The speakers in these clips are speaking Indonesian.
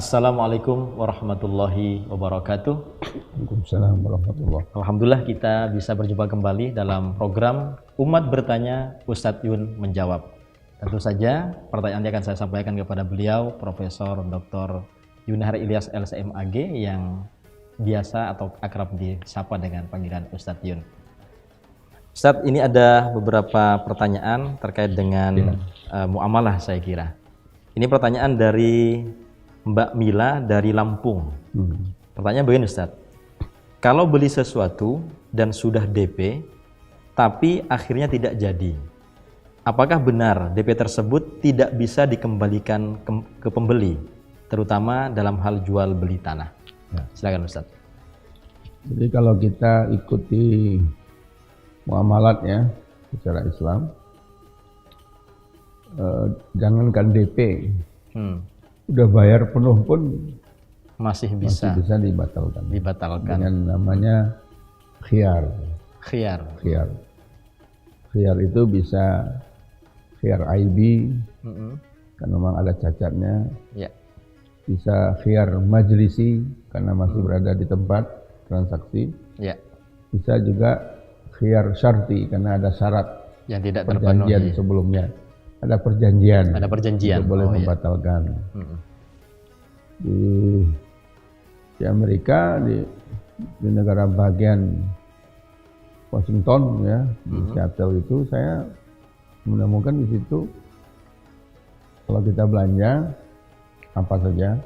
Assalamualaikum warahmatullahi wabarakatuh. Waalaikumsalam warahmatullahi. Alhamdulillah kita bisa berjumpa kembali dalam program Umat Bertanya, Ustadz Yun Menjawab. Tentu saja pertanyaan yang akan saya sampaikan kepada beliau, Profesor Dr. Yunahar Ilyas LCMAG yang biasa atau akrab disapa dengan panggilan Ustadz Yun. Ustadz, ini ada beberapa pertanyaan terkait dengan muamalah saya kira. Ini pertanyaan dari Mbak Mila dari Lampung. Pertanyaan begini Ustadz, kalau beli sesuatu dan sudah DP, tapi akhirnya tidak jadi, apakah benar DP tersebut tidak bisa dikembalikan ke pembeli, terutama dalam hal jual beli tanah? Silakan Ustadz. Jadi kalau kita ikuti muamalat ya secara Islam, jangankan DP, udah bayar penuh pun masih bisa dibatalkan. Dibatalkan dengan namanya khiyar. Khiyar itu bisa khiyar IB karena memang ada cacatnya. Ya. Bisa khiyar majlisi karena masih berada di tempat transaksi. Ya. Bisa juga khiyar syarti karena ada syarat yang tidak perjanjian terpenuhi sebelumnya. Ada perjanjian untuk boleh membatalkan. Di Amerika, di negara bagian Washington ya, di Seattle itu saya menemukan di situ kalau kita belanja apa saja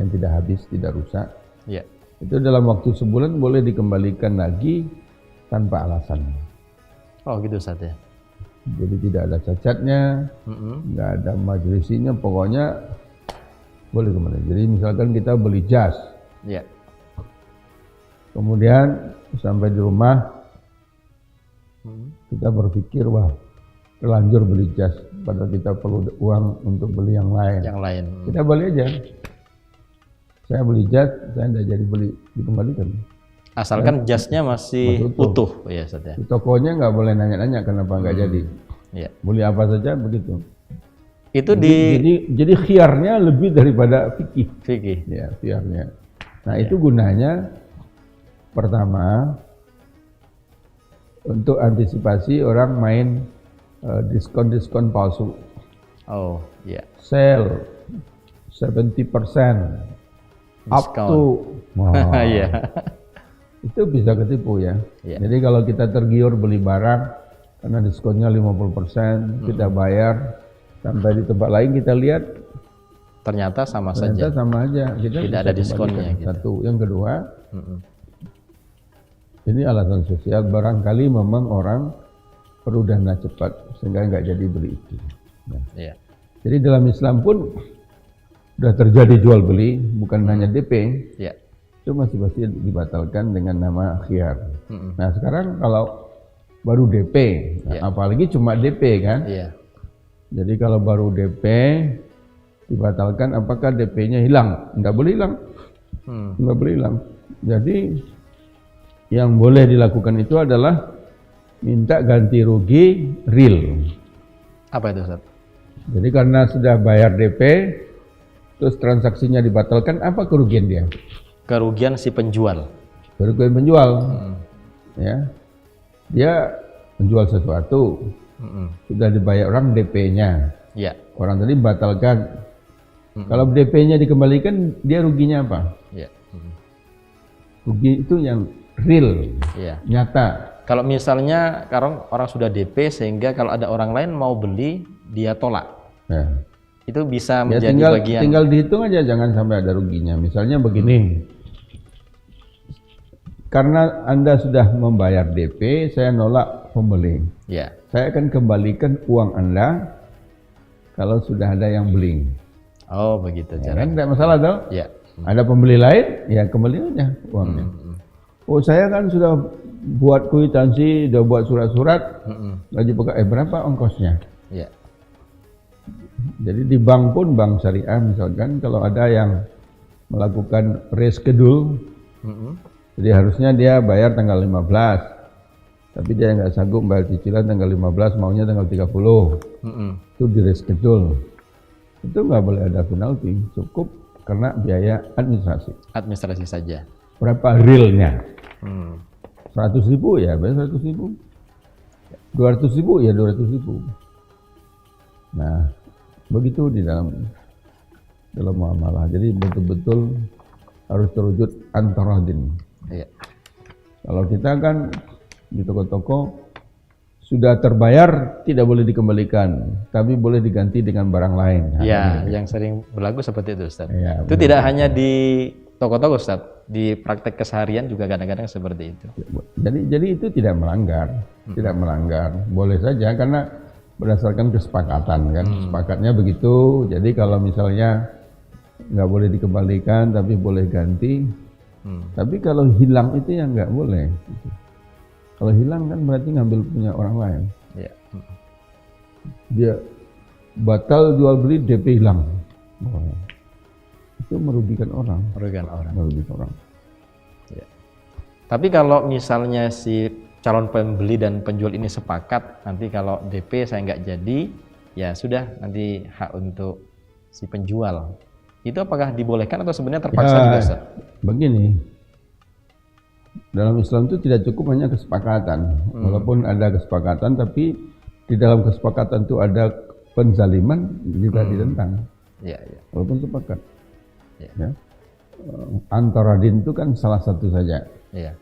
yang tidak habis, tidak rusak, itu dalam waktu sebulan boleh dikembalikan lagi tanpa alasan. Oh gitu Ustaz ya. Jadi tidak ada cacatnya, nggak ada majlisinya, pokoknya boleh kembali. Jadi misalkan kita beli jas, kemudian sampai di rumah kita berpikir wah terlanjur beli jas, padahal kita perlu uang untuk beli yang lain. Kita beli aja. Saya beli jas, saya tidak jadi beli, dikembalikan. Asalkan jasnya masih utuh ya Ustaz ya. Di tokonya nggak boleh nanya-nanya kenapa nggak jadi. Beli apa saja begitu. Itu jadi khiyarnya lebih daripada fikih. Ya, khiyarnya. Nah, itu gunanya pertama untuk antisipasi orang main diskon-diskon palsu. Oh, iya. Sale 70% up to. Itu bisa ketipu ya. Jadi kalau kita tergiur beli barang karena diskonnya 50%, kita bayar, sampai di tempat lain kita lihat ternyata sama saja. Kita tidak ada diskonnya. Satu. Yang kedua, ini alasan sosial, barangkali memang orang perlu dana cepat sehingga nggak jadi beli itu. Jadi dalam Islam pun sudah terjadi jual beli, bukan hanya DP. Itu masih pasti dibatalkan dengan nama khiyar. Nah sekarang kalau baru DP, apalagi cuma DP kan? Jadi kalau baru DP dibatalkan, apakah DP-nya hilang? Nggak boleh hilang, nggak boleh hilang. Jadi yang boleh dilakukan itu adalah minta ganti rugi real. Apa itu Ustaz? Jadi karena sudah bayar DP, terus transaksinya dibatalkan, apa kerugian dia? Kerugian si penjual. Kerugian penjual, ya. Dia menjual sesuatu, sudah dibayar orang DP-nya. Orang tadi batalkan. Kalau DP-nya dikembalikan, dia ruginya apa? Rugi itu yang real, nyata. Kalau misalnya orang sudah DP sehingga kalau ada orang lain mau beli, dia tolak. Itu bisa menjadi bagian. Tinggal dihitung aja, jangan sampai ada ruginya. Misalnya begini. Karena Anda sudah membayar DP, saya nolak pembeli. Saya akan kembalikan uang Anda kalau sudah ada yang beli. Oh begitu Kan tidak masalah dong. Ada pembeli lain, ya kembali aja uangnya. Oh saya kan sudah buat kwitansi, sudah buat surat-surat, gaji pegawai, berapa ongkosnya? Jadi di bank pun, bank syariah misalkan, kalau ada yang melakukan reschedule, jadi harusnya dia bayar tanggal 15, tapi dia nggak sanggup bayar cicilan tanggal 15, maunya tanggal 30. Itu di reschedule. Itu nggak boleh ada penalti, cukup kena biaya administrasi. Administrasi saja. Berapa realnya? 100.000 ya bayar 100.000. 200.000 ya 200.000. Nah, begitu di dalam muamalah. Jadi betul-betul harus terwujud antaradin. Iya. Kalau kita kan di toko-toko sudah terbayar tidak boleh dikembalikan, tapi boleh diganti dengan barang lain. Ya, yang sering berlaku seperti itu, Ustaz. Ya, itu tidak hanya di toko-toko, Ustaz, di praktek keseharian juga kadang-kadang seperti itu. Jadi itu tidak melanggar, boleh saja karena berdasarkan kesepakatan kan, sepakatnya begitu. Jadi kalau misalnya nggak boleh dikembalikan tapi boleh ganti, tapi kalau hilang itu yang nggak boleh. Kalau hilang kan berarti ngambil punya orang lain. Ya. Dia batal jual beli DP hilang. Itu merugikan orang. Merugikan orang. Ya. Tapi kalau misalnya si calon pembeli dan penjual ini sepakat, nanti kalau DP saya nggak jadi, ya sudah nanti hak untuk si penjual. Itu apakah dibolehkan atau sebenarnya terpaksa juga, Ustaz? Begini. Dalam Islam itu tidak cukup hanya kesepakatan. Walaupun ada kesepakatan, tapi di dalam kesepakatan itu ada penzaliman juga ditentang. Ya, ya. Walaupun sepakat. Ya. Antaradin itu kan salah satu saja. Ya.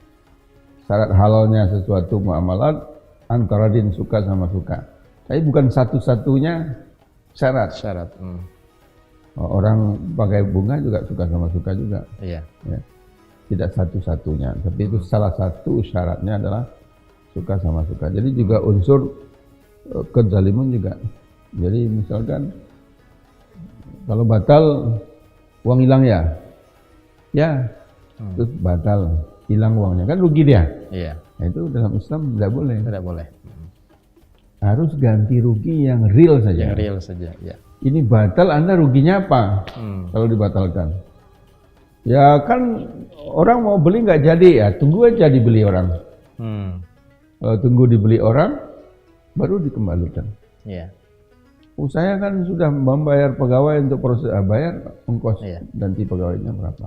Syarat halalnya sesuatu muamalat antaradin, suka sama suka. Tapi bukan satu-satunya syarat. Orang pakai bunga juga suka sama suka juga. Iya. Ya. Tidak satu-satunya, tapi itu salah satu syaratnya adalah suka sama suka. Jadi juga unsur kezaliman juga. Jadi misalkan kalau batal uang hilang ya, terus batal hilang uangnya kan rugi dia. Iya. Nah, itu dalam Islam tidak boleh. Tidak boleh. Harus ganti rugi yang real saja. Yang real saja. Ya. Ini batal, Anda ruginya apa kalau dibatalkan? Ya kan orang mau beli nggak jadi, ya tunggu aja dibeli orang. Kalau tunggu dibeli orang, baru dikembalikan. Yeah. Saya kan sudah membayar pegawai untuk proses bayar ongkos ganti pegawainya berapa.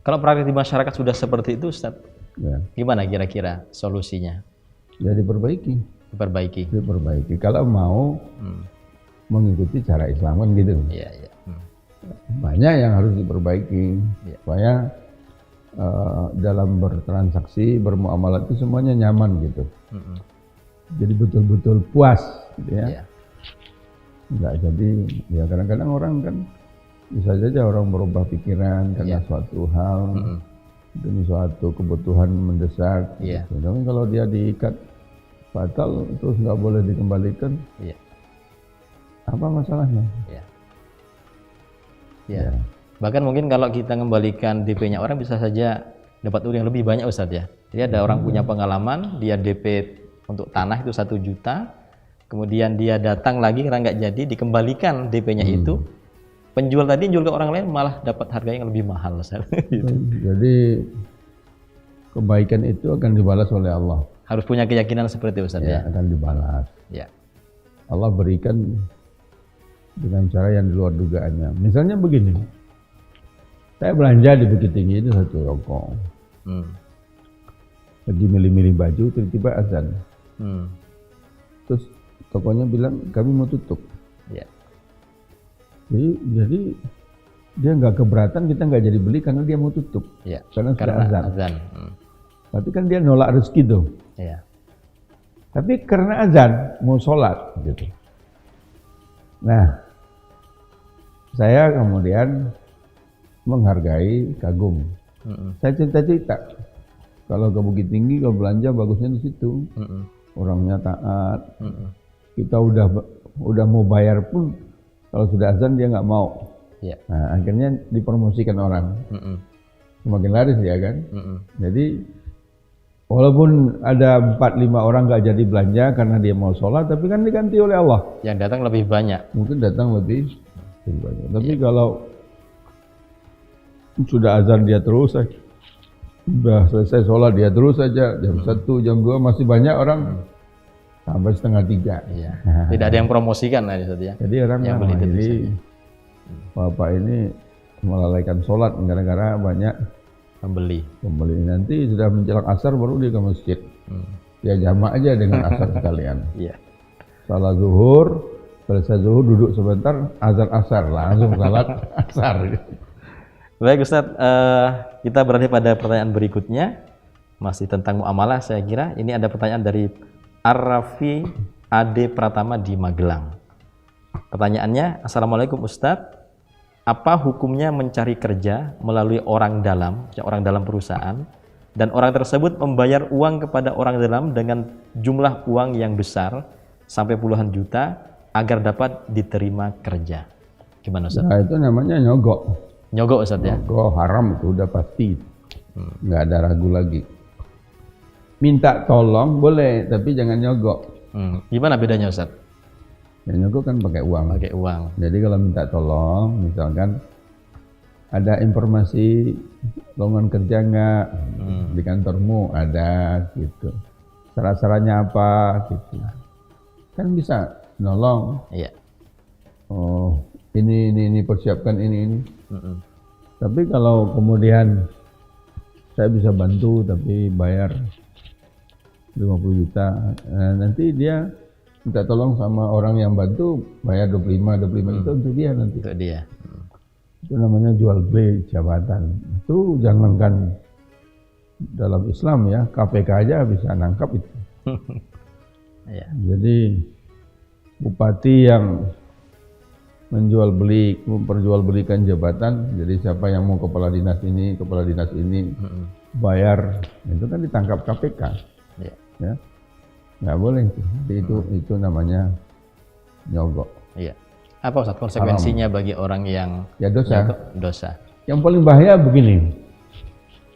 Kalau praktik di masyarakat sudah seperti itu, Ustaz, gimana kira-kira solusinya? Ya diperbaiki. Diperbaiki. Kalau mau mengikuti cara Islam kan gitu. Iya. Banyak yang harus diperbaiki supaya dalam bertransaksi, bermuamalat itu semuanya nyaman gitu. Jadi betul-betul puas gitu ya. Enggak jadi ya kadang-kadang orang kan bisa saja orang berubah pikiran karena suatu hal demi suatu kebutuhan mendesak. Gitu. Tapi kalau dia diikat batal terus nggak boleh dikembalikan, apa masalahnya? Ya. Bahkan mungkin kalau kita kembalikan DP-nya orang bisa saja dapat uang yang lebih banyak, Ustaz ya. Jadi ada orang punya pengalaman, dia DP untuk tanah itu 1 juta, kemudian dia datang lagi karena nggak jadi, dikembalikan DP-nya itu, penjual tadi jual ke orang lain malah dapat harganya yang lebih mahal, Ustaz. Gitu. Jadi kebaikan itu akan dibalas oleh Allah. Harus punya keyakinan seperti itu, Ustaz ya. Akan dibalas. Ya. Allah berikan dengan cara yang di luar dugaannya. Misalnya begini, saya belanja di Bukit Tinggi itu satu toko, lagi milih-milih baju, tiba-tiba azan, terus tokonya bilang kami mau tutup. Jadi dia nggak keberatan, kita nggak jadi beli karena dia mau tutup, karena sudah azan. Berarti kan dia nolak rezeki tuh. Tapi karena azan mau sholat gitu. Nah, saya kemudian menghargai, kagum. Saya cerita-cerita. Kalau ke Bukit Tinggi, kalau belanja bagusnya di situ. Orangnya taat. Kita udah mau bayar pun, kalau sudah azan dia nggak mau. Nah, akhirnya dipromosikan orang. Semakin laris ya kan. Jadi walaupun ada 4-5 orang nggak jadi belanja karena dia mau sholat, tapi kan diganti oleh Allah. Yang datang lebih banyak. Mungkin datang lebih banyak. Tapi kalau sudah azan dia terus, sudah selesai sholat dia terus saja, jam 1, jam 2 masih banyak orang sampai setengah 3. Tidak ada yang promosikan lah, ya. Jadi orang yang ini, Bapak ini melalaikan sholat gara-gara banyak Pembeli. Nanti sudah menjelang asar baru dia ke masjid. Ya jamak aja dengan asar sekalian. Iya. Salat zuhur, selesai zuhur duduk sebentar, azan asar langsung salat asar. Baik Ustadz, kita beralih pada pertanyaan berikutnya, masih tentang muamalah. Saya kira ini ada pertanyaan dari Ar-Rafi Ade Pratama di Magelang. Pertanyaannya, Assalamualaikum Ustadz, apa hukumnya mencari kerja melalui orang dalam perusahaan, dan orang tersebut membayar uang kepada orang dalam dengan jumlah uang yang besar sampai puluhan juta agar dapat diterima kerja? Gimana Ustadz? Nah, itu namanya nyogok. Nyogok Ustadz ya? Nyogok haram itu udah pasti, nggak ada ragu lagi. Minta tolong boleh, tapi jangan nyogok. Gimana bedanya Ustadz? Ya, nyogok kan pakai uang. Pakai uang. Jadi kalau minta tolong, misalkan ada informasi lowongan kerja nggak di kantormu, ada gitu. Syarat-syaratnya apa gitu. Kan bisa nolong. Iya. Oh, ini persiapkan ini. Tapi kalau kemudian saya bisa bantu tapi bayar 50 juta, nanti dia minta tolong sama orang yang bantu bayar 25 itu untuk dia nanti. Untuk dia. Itu namanya jual beli jabatan. Itu jangankan dalam Islam ya, KPK aja bisa nangkap itu. Ya. Jadi bupati yang memperjualbelikan jabatan, jadi siapa yang mau kepala dinas ini bayar, itu kan ditangkap KPK. Ya. Nggak boleh itu namanya nyogok. Iya. Apa Ustaz konsekuensinya bagi orang yang ya dosa? Dosa. Yang paling bahaya begini,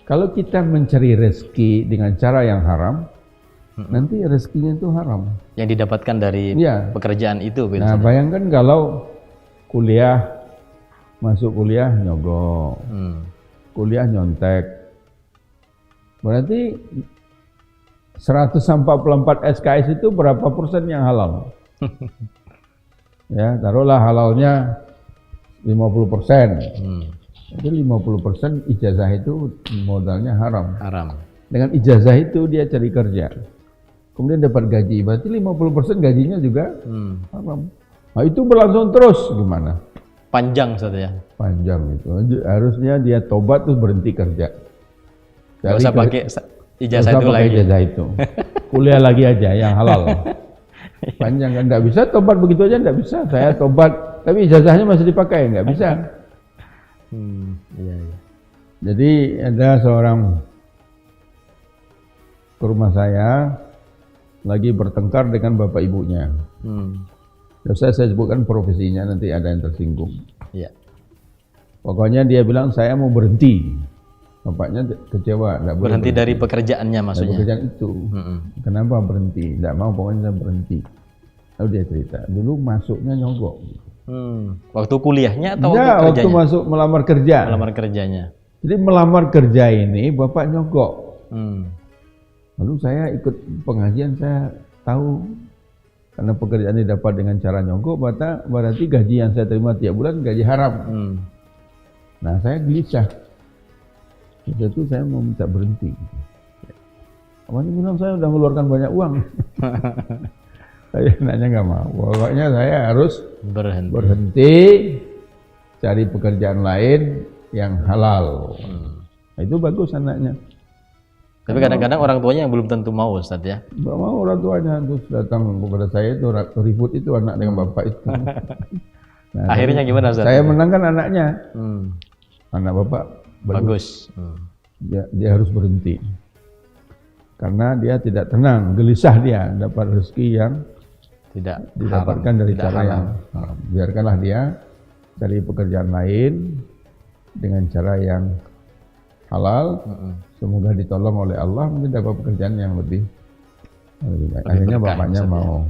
kalau kita mencari rezeki dengan cara yang haram, nanti rezekinya itu haram. Yang didapatkan dari pekerjaan itu. Nah, bayangkan kalau masuk kuliah nyogok, kuliah nyontek, berarti 144 SKS itu berapa persen yang halal? Ya, taruhlah halalnya 50%. Jadi 50% ijazah itu modalnya haram. Dengan ijazah itu dia cari kerja. Kemudian dapat gaji, berarti 50% gajinya juga haram. Nah, itu berlangsung terus gimana? Panjang saja ya. Panjang itu. Harusnya dia tobat terus berhenti kerja. Gak usah pakai ijazah itu lagi. Ijazah itu. Kuliah lagi aja yang halal. Panjang kan, nggak bisa tobat begitu aja, nggak bisa. Saya tobat tapi ijazahnya masih dipakai, nggak bisa. Iya. Jadi ada seorang ke rumah saya lagi bertengkar dengan bapak ibunya. Saya sebutkan profesinya, nanti ada yang tersinggung. Iya. Pokoknya dia bilang saya mau berhenti. Bapaknya kecewa, nggak boleh berhenti dari pekerjaannya maksudnya. Dari pekerjaan itu. Kenapa berhenti? Nggak mau, pokoknya saya berhenti. Lalu dia cerita, dulu masuknya nyogok. Waktu kuliahnya atau waktu kerjanya? Waktu masuk melamar kerja. Melamar kerjanya. Jadi melamar kerja ini bapak nyogok. Lalu saya ikut pengajian, saya tahu karena pekerjaan ini dapat dengan cara nyogok, berarti gaji yang saya terima tiap bulan gaji haram. Nah, saya gelisah. Itu saya mau minta berhenti. Awalnya bilang saya udah mengeluarkan banyak uang. Saya nanya nggak mau. Pokoknya saya harus berhenti, cari pekerjaan lain yang halal. Nah, itu bagus anaknya. Tapi kadang-kadang orang tuanya yang belum tentu mau, Ustaz ya. Nggak mau orang tuanya, terus datang kepada saya itu ribut itu anak dengan bapak itu. Nah, akhirnya gimana Ustaz? Saya menangkan anaknya. Anak bapak bagus. Dia harus berhenti. Karena dia tidak tenang, gelisah dia dapat rezeki yang tidak didapatkan dari cara yang haram. Biarkanlah dia cari pekerjaan lain dengan cara yang halal. Semoga ditolong oleh Allah, mungkin dapat pekerjaan yang lebih baik. Akhirnya bapaknya mau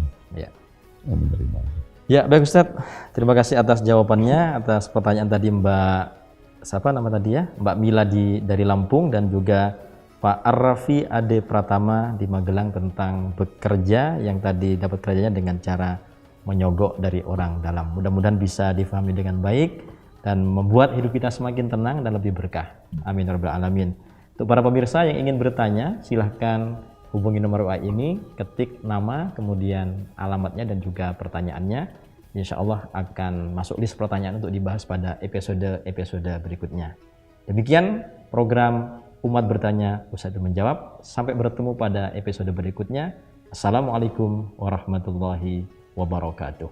menerima. Ya, baik Ustaz. Terima kasih atas jawabannya, atas pertanyaan tadi Mbak siapa nama tadi ya? Mbak Mila dari Lampung, dan juga Pak Ar-Rafi Ade Pratama di Magelang tentang bekerja yang tadi dapat kerjanya dengan cara menyogok dari orang dalam. Mudah-mudahan bisa difahami dengan baik dan membuat hidup kita semakin tenang dan lebih berkah. Amin ya rabbal alamin. Untuk para pemirsa yang ingin bertanya, silahkan hubungi nomor WA ini, ketik nama, kemudian alamatnya dan juga pertanyaannya. Insya Allah akan masuk list pertanyaan untuk dibahas pada episode berikutnya. Demikian program Umat Bertanya, Ustadz Yun Menjawab. Sampai bertemu pada episode berikutnya. Assalamualaikum warahmatullahi wabarakatuh.